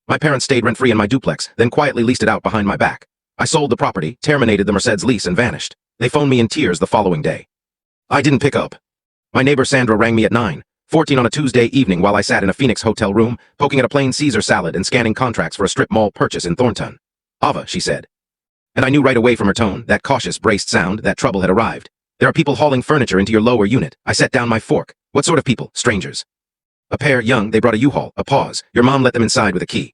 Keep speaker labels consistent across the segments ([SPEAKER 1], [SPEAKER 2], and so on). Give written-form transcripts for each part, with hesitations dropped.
[SPEAKER 1] My parents stayed rent-free in my duplex, then quietly leased it out behind my back. I sold the property, terminated the Merced's lease, and vanished. They phoned me in tears the following day. I didn't pick up. My neighbor Sandra rang me at 9:14 on a Tuesday evening while I sat in a Phoenix hotel room, poking at a plain Caesar salad and scanning contracts for a strip mall purchase in Thornton. Ava, she said. And I knew right away from her tone, that cautious, braced sound, that trouble had arrived. There are people hauling furniture into your lower unit. I set down my fork. What sort of people? Strangers. A pair, young, they brought a U-Haul. A pause. Your mom let them inside with a key.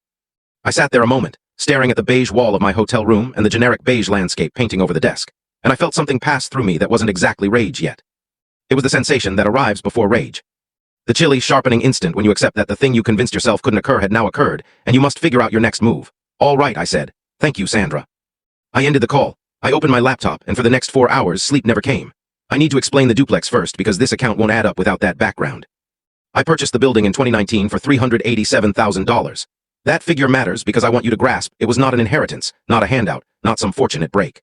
[SPEAKER 1] I sat there a moment, staring at the beige wall of my hotel room and the generic beige landscape painting over the desk, and I felt something pass through me that wasn't exactly rage yet. It was the sensation that arrives before rage. The chilly, sharpening instant when you accept that the thing you convinced yourself couldn't occur had now occurred, and you must figure out your next move. All right, I said. Thank you, Sandra. I ended the call. I opened my laptop, and for the next 4 hours, sleep never came. I need to explain the duplex first because this account won't add up without that background. I purchased the building in 2019 for $387,000. That figure matters because I want you to grasp it was not an inheritance, not a handout, not some fortunate break.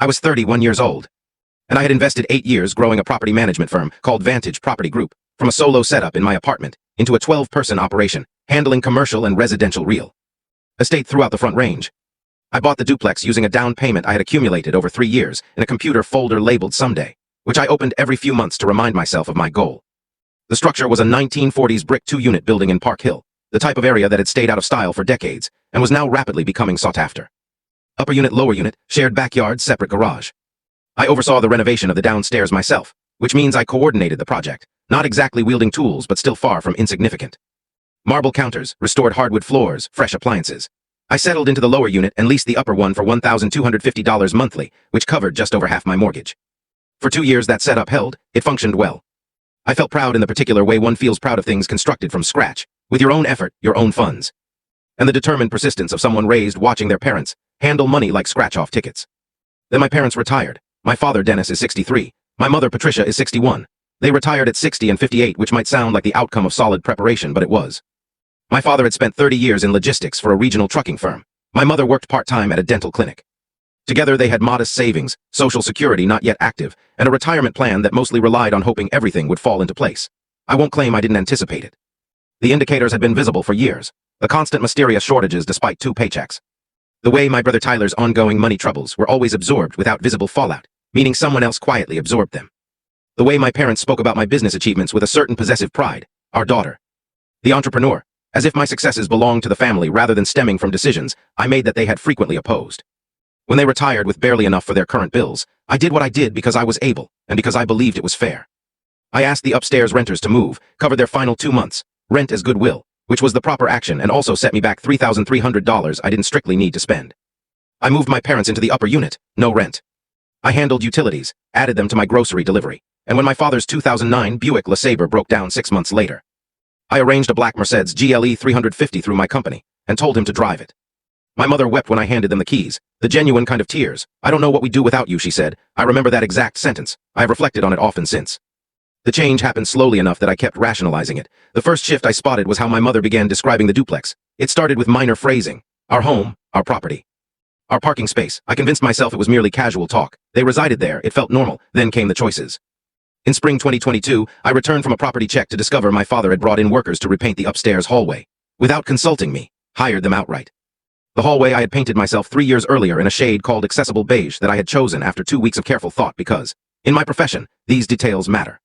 [SPEAKER 1] I was 31 years old, and I had invested 8 years growing a property management firm called Vantage Property Group, from a solo setup in my apartment into a 12-person operation, handling commercial and residential real estate throughout the Front Range. I bought the duplex using a down payment I had accumulated over 3 years in a computer folder labeled Someday, which I opened every few months to remind myself of my goal. The structure was a 1940s brick 2-unit building in Park Hill, the type of area that had stayed out of style for decades and was now rapidly becoming sought after. Upper unit, lower unit, shared backyard, separate garage. I oversaw the renovation of the downstairs myself, which means I coordinated the project, not exactly wielding tools but still far from insignificant. Marble counters, restored hardwood floors, fresh appliances. I settled into the lower unit and leased the upper one for $1,250 monthly, which covered just over half my mortgage. For 2 years that setup held, it functioned well. I felt proud in the particular way one feels proud of things constructed from scratch, with your own effort, your own funds. And the determined persistence of someone raised watching their parents handle money like scratch-off tickets. Then my parents retired. My father, Dennis, is 63. My mother, Patricia, is 61. They retired at 60 and 58, which might sound like the outcome of solid preparation, but it was. My father had spent 30 years in logistics for a regional trucking firm. My mother worked part-time at a dental clinic. Together they had modest savings, Social Security not yet active, and a retirement plan that mostly relied on hoping everything would fall into place. I won't claim I didn't anticipate it. The indicators had been visible for years, the constant mysterious shortages despite 2 paychecks. The way my brother Tyler's ongoing money troubles were always absorbed without visible fallout, meaning someone else quietly absorbed them. The way my parents spoke about my business achievements with a certain possessive pride, our daughter. The entrepreneur, as if my successes belonged to the family rather than stemming from decisions I made that they had frequently opposed. When they retired with barely enough for their current bills, I did what I did because I was able, and because I believed it was fair. I asked the upstairs renters to move, covered their final 2 months, rent as goodwill, which was the proper action and also set me back $3,300 I didn't strictly need to spend. I moved my parents into the upper unit, no rent. I handled utilities, added them to my grocery delivery, and when my father's 2009 Buick LeSabre broke down 6 months later, I arranged a black Mercedes GLE 350 through my company and told him to drive it. My mother wept when I handed them the keys, the genuine kind of tears. I don't know what we'd do without you, she said. I remember that exact sentence. I have reflected on it often since. The change happened slowly enough that I kept rationalizing it. The first shift I spotted was how my mother began describing the duplex. It started with minor phrasing. Our home, our property. Our parking space. I convinced myself it was merely casual talk. They resided there, it felt normal. Then came the choices. In spring 2022, I returned from a property check to discover my father had brought in workers to repaint the upstairs hallway. Without consulting me, hired them outright. The hallway I had painted myself 3 years earlier in a shade called accessible beige that I had chosen after 2 weeks of careful thought because, in my profession, these details matter.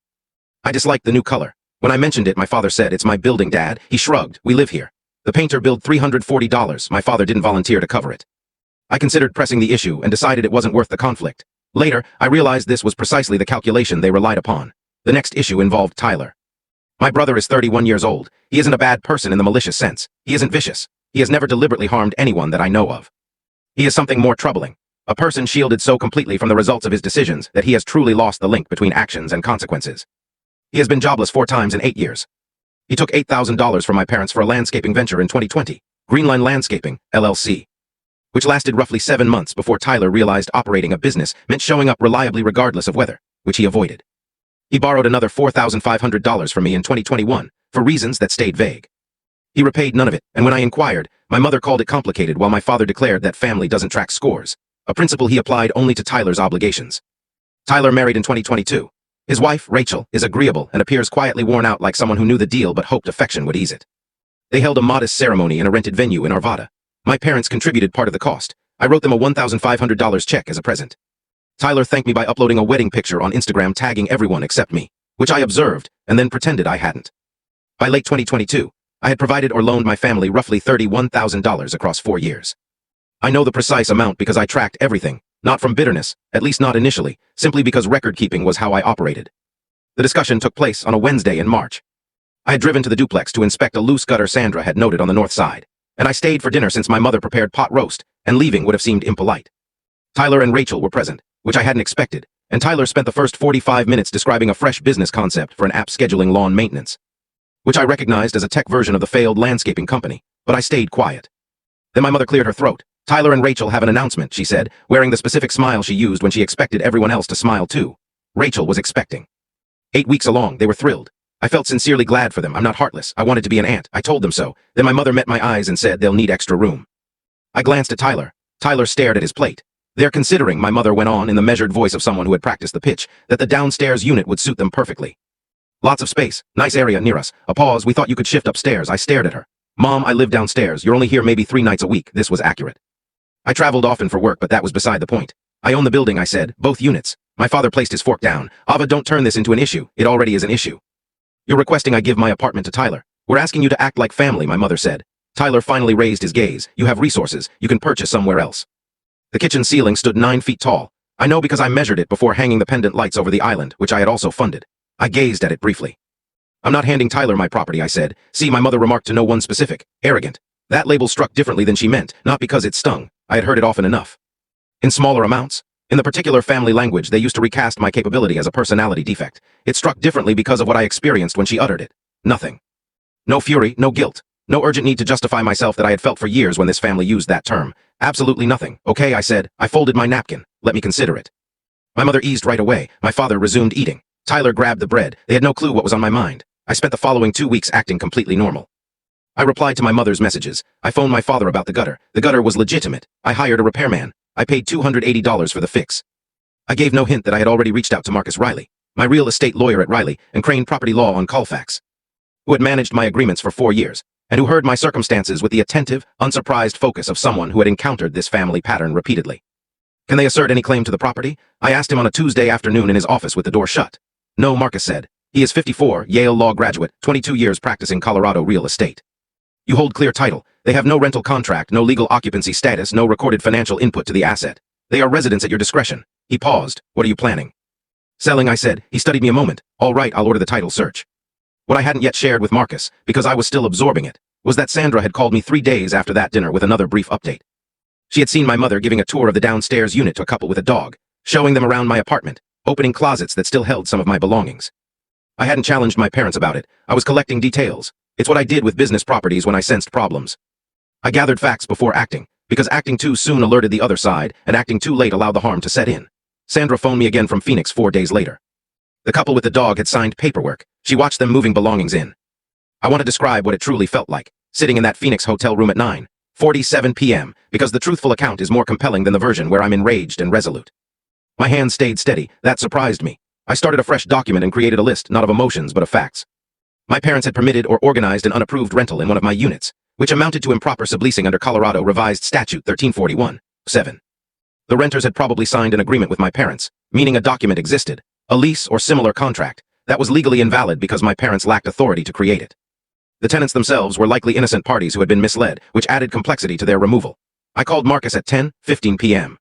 [SPEAKER 1] I disliked the new color. When I mentioned it, my father said, "It's my building, Dad." He shrugged. "We live here." The painter billed $340. My father didn't volunteer to cover it. I considered pressing the issue and decided it wasn't worth the conflict. Later, I realized this was precisely the calculation they relied upon. The next issue involved Tyler. My brother is 31 years old. He isn't a bad person in the malicious sense. He isn't vicious. He has never deliberately harmed anyone that I know of. He is something more troubling. A person shielded so completely from the results of his decisions that he has truly lost the link between actions and consequences. He has been jobless 4 times in 8 years. He took $8,000 from my parents for a landscaping venture in 2020, Greenline Landscaping, LLC, which lasted roughly 7 months before Tyler realized operating a business meant showing up reliably regardless of weather, which he avoided. He borrowed another $4,500 from me in 2021, for reasons that stayed vague. He repaid none of it, and when I inquired, my mother called it complicated while my father declared that family doesn't track scores, a principle he applied only to Tyler's obligations. Tyler married in 2022. His wife, Rachel, is agreeable and appears quietly worn out like someone who knew the deal but hoped affection would ease it. They held a modest ceremony in a rented venue in Arvada. My parents contributed part of the cost. I wrote them a $1,500 check as a present. Tyler thanked me by uploading a wedding picture on Instagram tagging everyone except me, which I observed and then pretended I hadn't. By late 2022, I had provided or loaned my family roughly $31,000 across 4 years. I know the precise amount because I tracked everything, not from bitterness, at least not initially, simply because record-keeping was how I operated. The discussion took place on a Wednesday in March. I had driven to the duplex to inspect a loose gutter Sandra had noted on the north side, and I stayed for dinner since my mother prepared pot roast, and leaving would have seemed impolite. Tyler and Rachel were present, which I hadn't expected, and Tyler spent the first 45 minutes describing a fresh business concept for an app scheduling lawn maintenance, which I recognized as a tech version of the failed landscaping company, but I stayed quiet. Then my mother cleared her throat. Tyler and Rachel have an announcement, she said, wearing the specific smile she used when she expected everyone else to smile too. Rachel was expecting. 8 weeks along, they were thrilled. I felt sincerely glad for them. I'm not heartless. I wanted to be an aunt. I told them so. Then my mother met my eyes and said they'll need extra room. I glanced at Tyler. Tyler stared at his plate. They're considering, my mother went on in the measured voice of someone who had practiced the pitch, that the downstairs unit would suit them perfectly. Lots of space. Nice area near us. A pause. We thought you could shift upstairs. I stared at her. Mom, I live downstairs. You're only here maybe 3 nights a week. This was accurate. I traveled often for work, but that was beside the point. I own the building, I said. Both units. My father placed his fork down. Ava, don't turn this into an issue. It already is an issue. You're requesting I give my apartment to Tyler. We're asking you to act like family, my mother said. Tyler finally raised his gaze. You have resources. You can purchase somewhere else. The kitchen ceiling stood 9 feet tall. I know because I measured it before hanging the pendant lights over the island, which I had also funded. I gazed at it briefly. I'm not handing Tyler my property, I said. See, my mother remarked to no one specific. Arrogant. That label struck differently than she meant, not because it stung. I had heard it often enough. In smaller amounts. In the particular family language, they used to recast my capability as a personality defect. It struck differently because of what I experienced when she uttered it. Nothing. No fury, no guilt. No urgent need to justify myself that I had felt for years when this family used that term. Absolutely nothing. Okay, I said. I folded my napkin. Let me consider it. My mother eased right away. My father resumed eating. Tyler grabbed the bread. They had no clue what was on my mind. I spent the following 2 weeks acting completely normal. I replied to my mother's messages. I phoned my father about the gutter. The gutter was legitimate. I hired a repairman. I paid $280 for the fix. I gave no hint that I had already reached out to Marcus Riley, my real estate lawyer at Riley and Crane Property Law on Colfax, who had managed my agreements for 4 years, and who heard my circumstances with the attentive, unsurprised focus of someone who had encountered this family pattern repeatedly. Can they assert any claim to the property? I asked him on a Tuesday afternoon in his office with the door shut. No, Marcus said. He is 54, Yale law graduate, 22 years practicing Colorado real estate. You hold clear title. They have no rental contract, no legal occupancy status, no recorded financial input to the asset. They are residents at your discretion. He paused. What are you planning? Selling, I said. He studied me a moment. All right, I'll order the title search. What I hadn't yet shared with Marcus, because I was still absorbing it, was that Sandra had called me 3 days after that dinner with another brief update. She had seen my mother giving a tour of the downstairs unit to a couple with a dog, showing them around my apartment, opening closets that still held some of my belongings. I hadn't challenged my parents about it. I was collecting details. It's what I did with business properties when I sensed problems. I gathered facts before acting, because acting too soon alerted the other side, and acting too late allowed the harm to set in. Sandra phoned me again from Phoenix 4 days later. The couple with the dog had signed paperwork. She watched them moving belongings in. I want to describe what it truly felt like, sitting in that Phoenix hotel room at 9:47 p.m., because the truthful account is more compelling than the version where I'm enraged and resolute. My hand stayed steady. That surprised me. I started a fresh document and created a list, not of emotions, but of facts. My parents had permitted or organized an unapproved rental in one of my units, which amounted to improper subleasing under Colorado Revised Statute 1341(7). The renters had probably signed an agreement with my parents, meaning a document existed, a lease or similar contract, that was legally invalid because my parents lacked authority to create it. The tenants themselves were likely innocent parties who had been misled, which added complexity to their removal. I called Marcus at 10:15 p.m.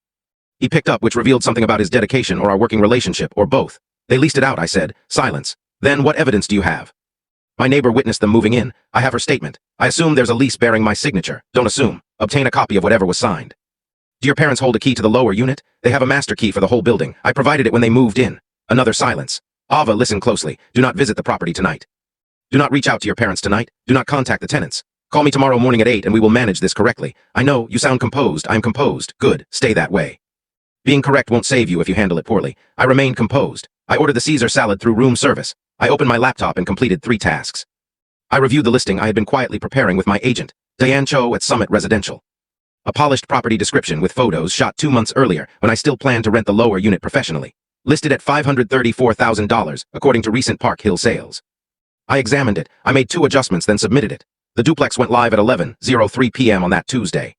[SPEAKER 1] He picked up, which revealed something about his dedication or our working relationship, or both. They leased it out, I said. Silence. Then what evidence do you have? My neighbor witnessed them moving in. I have her statement. I assume there's a lease bearing my signature. Don't assume. Obtain a copy of whatever was signed. Do your parents hold a key to the lower unit? They have a master key for the whole building. I provided it when they moved in. Another silence. Ava, listen closely. Do not visit the property tonight. Do not reach out to your parents tonight. Do not contact the tenants. Call me tomorrow morning at 8 and we will manage this correctly. I know, you sound composed. I am composed. Good. Stay that way. Being correct won't save you if you handle it poorly. I remained composed. I ordered the Caesar salad through room service. I opened my laptop and completed 3 tasks. I reviewed the listing I had been quietly preparing with my agent, Diane Cho at Summit Residential. A polished property description with photos shot 2 months earlier when I still planned to rent the lower unit professionally. Listed at $534,000, according to recent Park Hill sales. I examined it. I made 2 adjustments, then submitted it. The duplex went live at 11:03 p.m. on that Tuesday.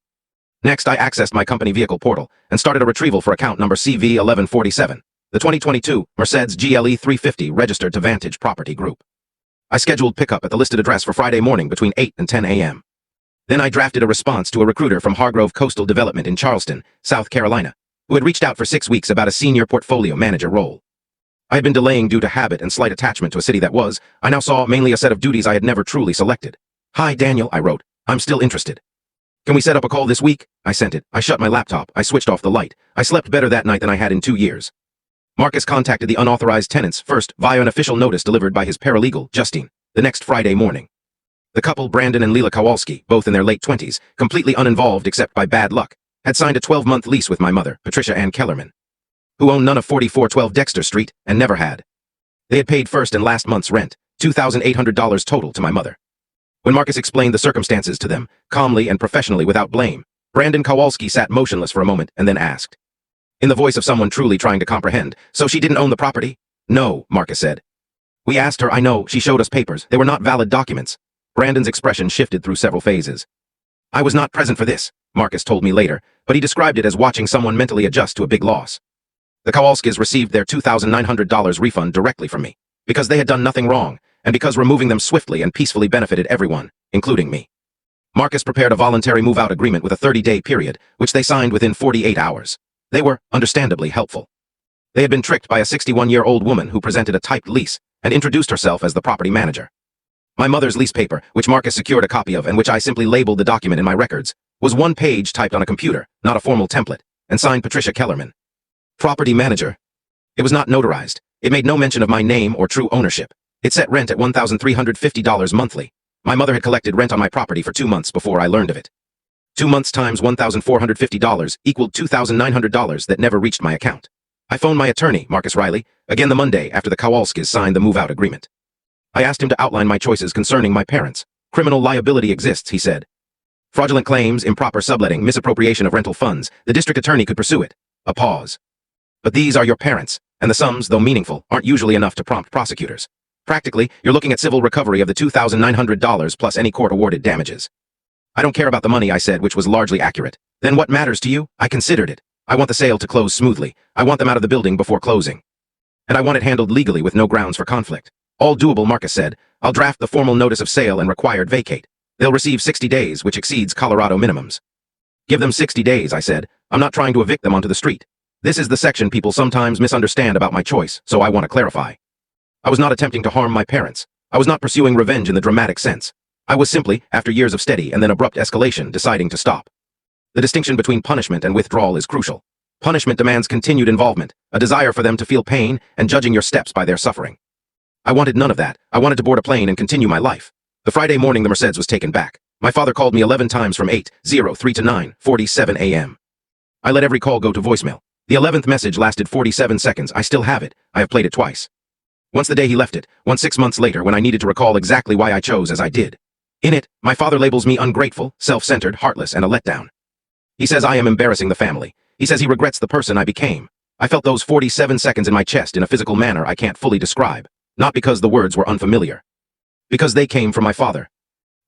[SPEAKER 1] Next, I accessed my company vehicle portal and started a retrieval for account number CV1147, the 2022 Mercedes GLE 350 registered to Vantage Property Group. I scheduled pickup at the listed address for Friday morning between 8 and 10 a.m. Then I drafted a response to a recruiter from Hargrove Coastal Development in Charleston, South Carolina, who had reached out for 6 weeks about a senior portfolio manager role. I had been delaying due to habit and slight attachment to a city that was, I now saw, mainly a set of duties I had never truly selected. "Hi, Daniel," I wrote. "I'm still interested. Can we set up a call this week?" I sent it. I shut my laptop. I switched off the light. I slept better that night than I had in 2 years. Marcus contacted the unauthorized tenants first via an official notice delivered by his paralegal, Justine, the next Friday morning. The couple, Brandon and Leela Kowalski, both in their late 20s, completely uninvolved except by bad luck, had signed a 12-month lease with my mother, Patricia Ann Kellerman, who owned none of 4412 Dexter Street and never had. They had paid first and last month's rent, $2,800 total, to my mother. When Marcus explained the circumstances to them, calmly and professionally without blame, Brandon Kowalski sat motionless for a moment and then asked, in the voice of someone truly trying to comprehend, "So she didn't own the property?" "No," Marcus said. "We asked her. I know. She showed us papers. They were not valid documents." Brandon's expression shifted through several phases. "I was not present for this," Marcus told me later, but he described it as watching someone mentally adjust to a big loss. The Kowalskis received their $2,900 refund directly from me, because they had done nothing wrong, and because removing them swiftly and peacefully benefited everyone, including me. Marcus prepared a voluntary move-out agreement with a 30-day period, which they signed within 48 hours. They were, understandably, helpful. They had been tricked by a 61-year-old woman who presented a typed lease and introduced herself as the property manager. My mother's lease paper, which Marcus secured a copy of and which I simply labeled the document in my records, was one page typed on a computer, not a formal template, and signed Patricia Kellerman. Property manager. It was not notarized. It made no mention of my name or true ownership. It set rent at $1,350 monthly. My mother had collected rent on my property for 2 months before I learned of it. 2 months times $1,450 equaled $2,900 that never reached my account. I phoned my attorney, Marcus Riley, again the Monday after the Kowalskis signed the move-out agreement. I asked him to outline my choices concerning my parents. "Criminal liability exists," he said. "Fraudulent claims, improper subletting, misappropriation of rental funds. The district attorney could pursue it." A pause. "But these are your parents, and the sums, though meaningful, aren't usually enough to prompt prosecutors. Practically, you're looking at civil recovery of the $2,900 plus any court-awarded damages." "I don't care about the money," I said, which was largely accurate. "Then what matters to you?" "I considered it. I want the sale to close smoothly. I want them out of the building before closing. And I want it handled legally with no grounds for conflict." "All doable," Marcus said. "I'll draft the formal notice of sale and required vacate. They'll receive 60 days, which exceeds Colorado minimums." "Give them 60 days," I said. "I'm not trying to evict them onto the street. This is the section people sometimes misunderstand about my choice, so I want to clarify. I was not attempting to harm my parents. I was not pursuing revenge in the dramatic sense. I was simply, after years of steady and then abrupt escalation, deciding to stop. The distinction between punishment and withdrawal is crucial. Punishment demands continued involvement, a desire for them to feel pain, and judging your steps by their suffering. I wanted none of that. I wanted to board a plane and continue my life. The Friday morning the Mercedes was taken back. My father called me 11 times from 8:03 to 9:47 a.m. I let every call go to voicemail. The 11th message lasted 47 seconds. I still have it. I have played it twice. Once the day he left it, once 6 months later when I needed to recall exactly why I chose as I did. In it, my father labels me ungrateful, self-centered, heartless, and a letdown. He says I am embarrassing the family. He says he regrets the person I became. I felt those 47 seconds in my chest in a physical manner I can't fully describe. Not because the words were unfamiliar. Because they came from my father.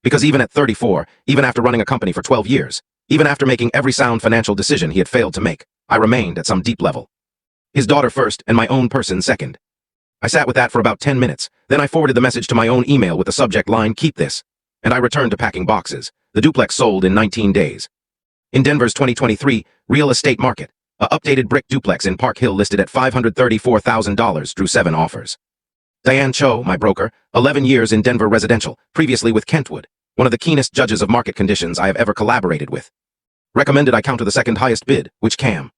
[SPEAKER 1] Because even at 34, even after running a company for 12 years, even after making every sound financial decision he had failed to make, I remained at some deep level. His daughter first and my own person second. I sat with that for about 10 minutes, then I forwarded the message to my own email with the subject line, "Keep this," and I returned to packing boxes. The duplex sold in 19 days. In Denver's 2023 real estate market, a updated brick duplex in Park Hill listed at $534,000 drew 7 offers. Diane Cho, my broker, 11 years in Denver residential, previously with Kentwood, one of the keenest judges of market conditions I have ever collaborated with, recommended I counter the second highest bid, which came.